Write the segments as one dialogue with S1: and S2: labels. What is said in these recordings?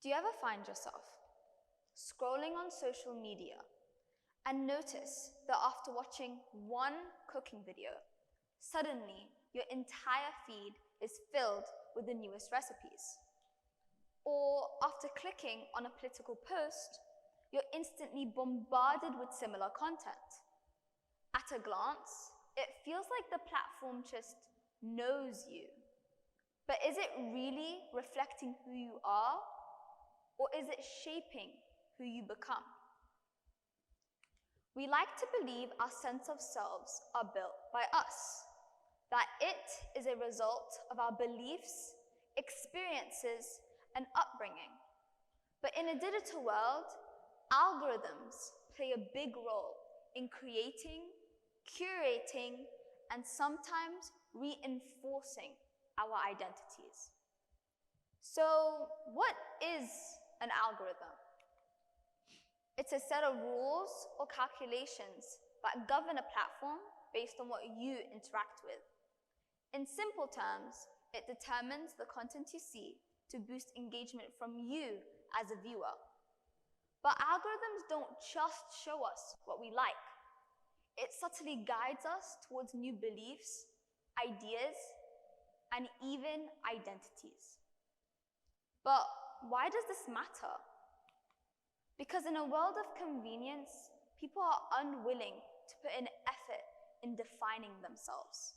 S1: Do you ever find yourself scrolling on social media and notice that after watching one cooking video, suddenly your entire feed is filled with the newest recipes? Or after clicking on a political post, you're instantly bombarded with similar content? At a glance, it feels like the platform just knows you. But is it really reflecting who you are? Or is it shaping who you become? We like to believe our sense of selves are built by us, that it is a result of our beliefs, experiences, and upbringing. But in a digital world, algorithms play a big role in creating, curating, and sometimes reinforcing our identities. So, what is an algorithm? It's a set of rules or calculations that govern a platform based on what you interact with. In simple terms, it determines the content you see to boost engagement from you as a viewer. But algorithms don't just show us what we like. It subtly guides us towards new beliefs, ideas, and even identities. But why does this matter? Because in a world of convenience, people are unwilling to put in effort in defining themselves.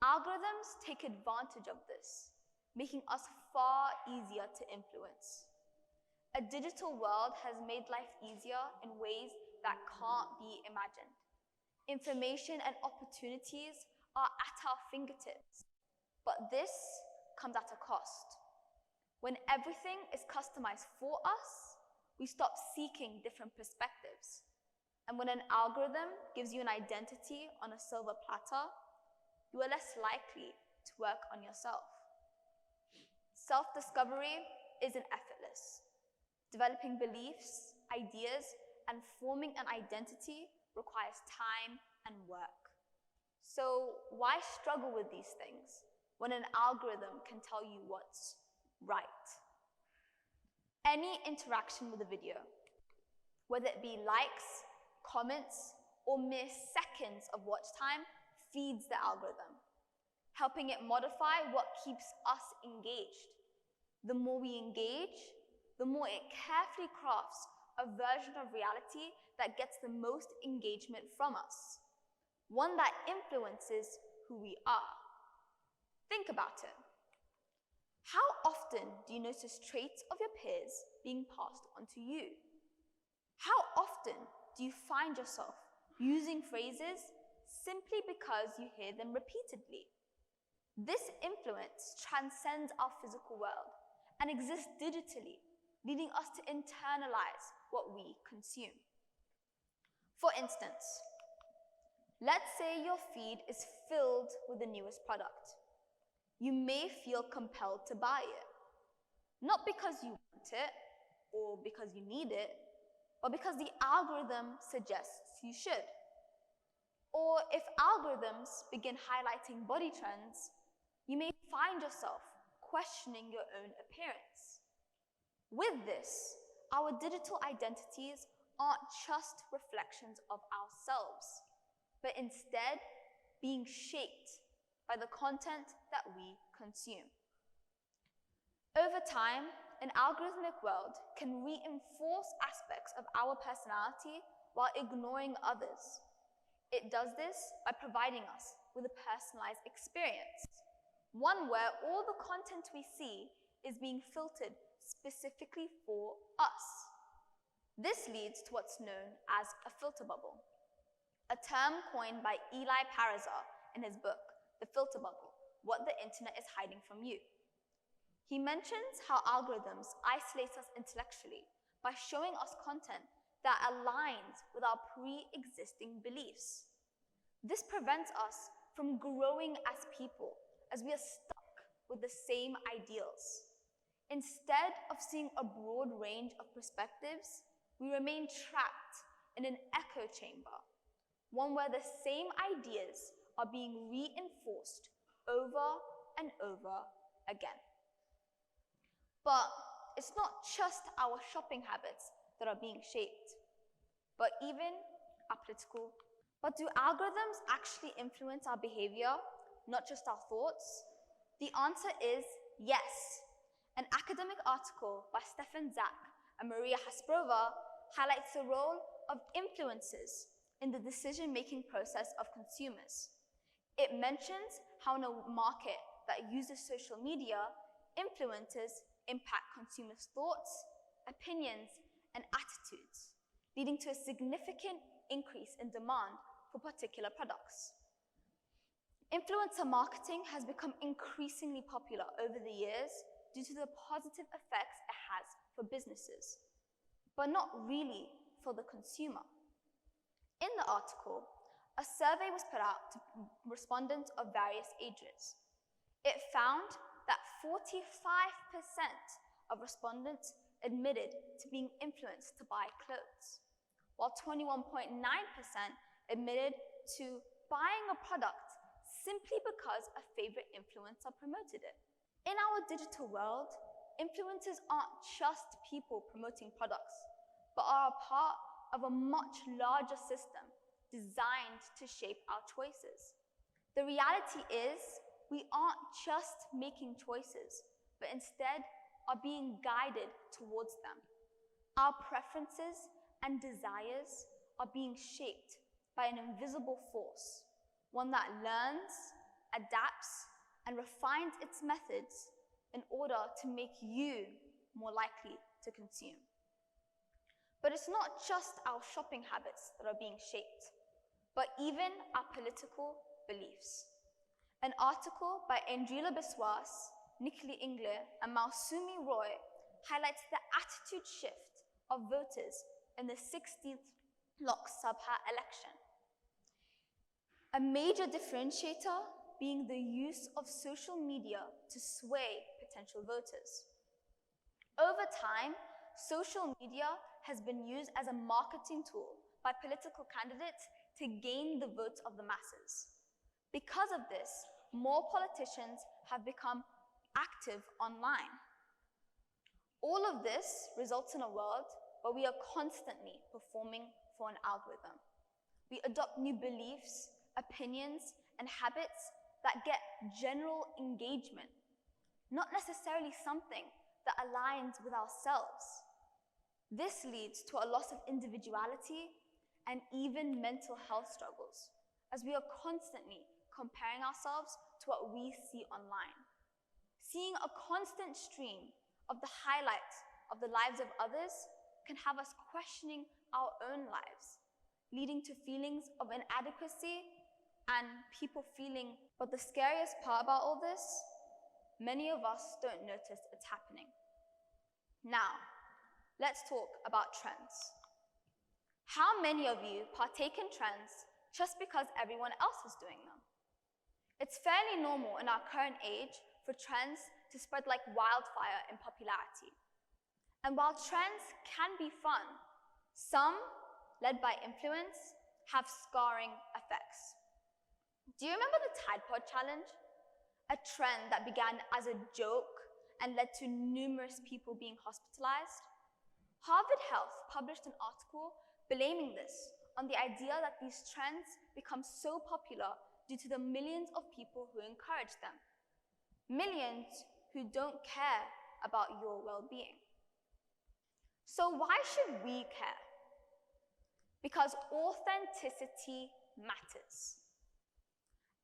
S1: Algorithms take advantage of this, making us far easier to influence. A digital world has made life easier in ways that can't be imagined. Information and opportunities are at our fingertips, but this comes at a cost. When everything is customized for us, we stop seeking different perspectives. And when an algorithm gives you an identity on a silver platter, you are less likely to work on yourself. Self-discovery isn't effortless. Developing beliefs, ideas, and forming an identity requires time and work. So why struggle with these things when an algorithm can tell you what's right? Any interaction with a video, whether it be likes, comments, or mere seconds of watch time, feeds the algorithm, helping it modify what keeps us engaged. The more we engage, the more it carefully crafts a version of reality that gets the most engagement from us, one that influences who we are. Think about it. How often do you notice traits of your peers being passed on to you? How often do you find yourself using phrases simply because you hear them repeatedly? This influence transcends our physical world and exists digitally, leading us to internalize what we consume. For instance, let's say your feed is filled with the newest product. You may feel compelled to buy it, not because you want it or because you need it, but because the algorithm suggests you should. Or if algorithms begin highlighting body trends, you may find yourself questioning your own appearance. With this, our digital identities aren't just reflections of ourselves, but instead being shaped by the content that we consume. Over time, an algorithmic world can reinforce aspects of our personality while ignoring others. It does this by providing us with a personalized experience, one where all the content we see is being filtered specifically for us. This leads to what's known as a filter bubble, a term coined by Eli Pariser in his book, The Filter Bubble, What the Internet is Hiding from You. He mentions how algorithms isolate us intellectually by showing us content that aligns with our pre-existing beliefs. This prevents us from growing as people, as we are stuck with the same ideals. Instead of seeing a broad range of perspectives, we remain trapped in an echo chamber, one where the same ideas are being reinforced over and over again. But it's not just our shopping habits that are being shaped, but even our political. But do algorithms actually influence our behavior, not just our thoughts? The answer is yes. An academic article by Stefan Zak and Maria Hasprova highlights the role of influencers in the decision-making process of consumers. It mentions how in a market that uses social media, influencers impact consumers' thoughts, opinions, and attitudes, leading to a significant increase in demand for particular products. Influencer marketing has become increasingly popular over the years due to the positive effects it has for businesses, but not really for the consumer. In the article, a survey was put out to respondents of various ages. It found that 45% of respondents admitted to being influenced to buy clothes, while 21.9% admitted to buying a product simply because a favorite influencer promoted it. In our digital world, influencers aren't just people promoting products, but are a part of a much larger system designed to shape our choices. The reality is, we aren't just making choices, but instead are being guided towards them. Our preferences and desires are being shaped by an invisible force, one that learns, adapts, and refines its methods in order to make you more likely to consume. But it's not just our shopping habits that are being shaped, but even our political beliefs. An article by Angela Biswas, Nikhil Ingle, and Mausumi Roy highlights the attitude shift of voters in the 16th Lok Sabha election. A major differentiator being the use of social media to sway potential voters. Over time, social media has been used as a marketing tool by political candidates to gain the votes of the masses. Because of this, more politicians have become active online. All of this results in a world where we are constantly performing for an algorithm. We adopt new beliefs, opinions, and habits that get general engagement, not necessarily something that aligns with ourselves. This leads to a loss of individuality and even mental health struggles, as we are constantly comparing ourselves to what we see online. Seeing a constant stream of the highlights of the lives of others can have us questioning our own lives, leading to feelings of inadequacy and people feeling. But the scariest part about all this, many of us don't notice it's happening. Now, let's talk about trends. How many of you partake in trends just because everyone else is doing them? It's fairly normal in our current age for trends to spread like wildfire in popularity. And while trends can be fun, some, led by influence, have scarring effects. Do you remember the Tide Pod Challenge? A trend that began as a joke and led to numerous people being hospitalized? Harvard Health published an article blaming this on the idea that these trends become so popular due to the millions of people who encourage them. Millions who don't care about your well-being. So why should we care? Because authenticity matters.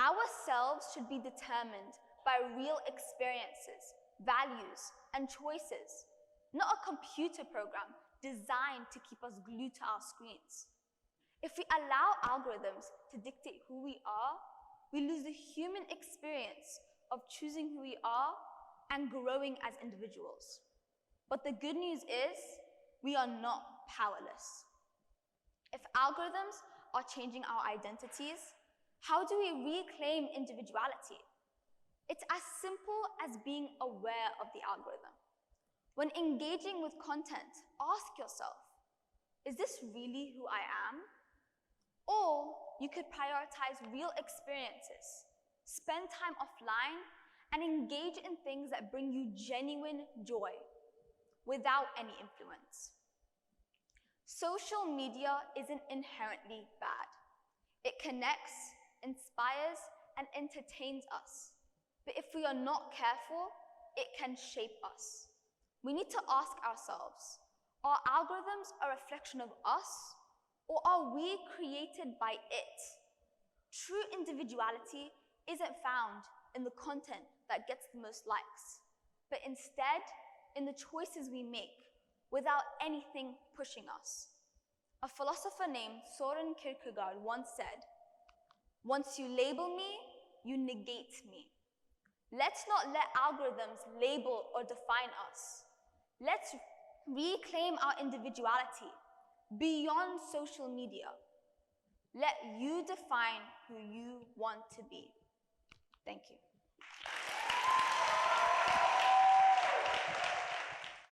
S1: Ourselves should be determined by real experiences, values, and choices, not a computer program designed to keep us glued to our screens. If we allow algorithms to dictate who we are, we lose the human experience of choosing who we are and growing as individuals. But the good news is, we are not powerless. If algorithms are changing our identities, how do we reclaim individuality? It's as simple as being aware of the algorithm. When engaging with content, ask yourself, is this really who I am? Or you could prioritize real experiences, spend time offline, and engage in things that bring you genuine joy. without any influence. Social media isn't inherently bad. It connects, inspires, and entertains us. But if we are not careful, it can shape us. We need to ask ourselves, are algorithms a reflection of us, or are we created by it? True individuality isn't found in the content that gets the most likes, but instead in the choices we make without anything pushing us. A philosopher named Soren Kierkegaard once said, "Once you label me, you negate me." Let's not let algorithms label or define us. Let's reclaim our individuality beyond social media. Let you define who you want to be. Thank you.